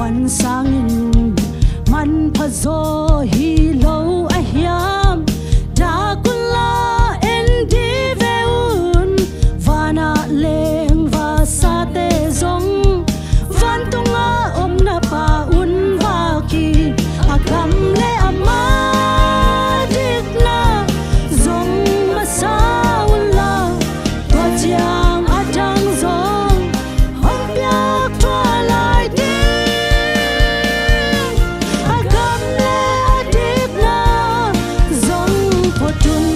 ban sangin man phazo hi lo a hiam da kula endi veun vana leng va sa te zong van tunga om na pa un va ki agam le ama dik na zong ma sa ula to chiang atang zong hom piak twa lai di agam le adik na zong potun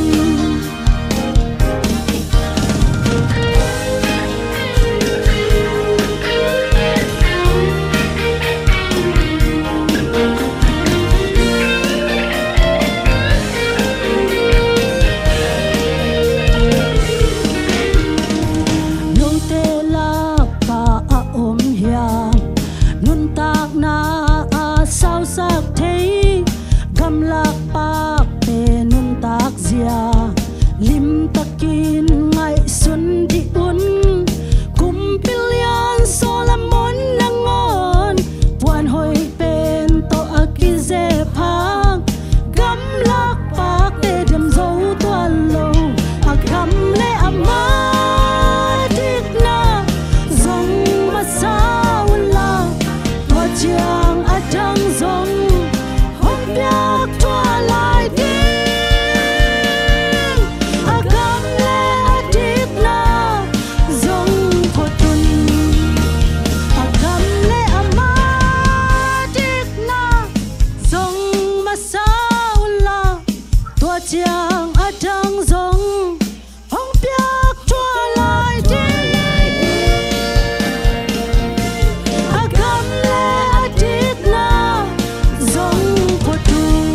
sao sắc thấy gam lạc pa pe nun tak zia lim takin ngai sun di un kum pilian solamon nangon puan hoi pen to akize phang gam lạc pa te dem zo tuan lo agam le ama dik na zong ma sa ula to chiang atang zong hom piak twa lai di agam le adik na zong potun agam le ama dik na zong ma sa ula to chiang atang zong hom piak twa lai di agam le adik na zong potun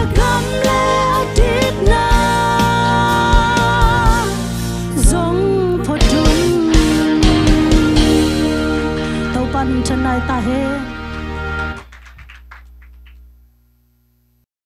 agam le adik na zong potun tau pan chanai ta he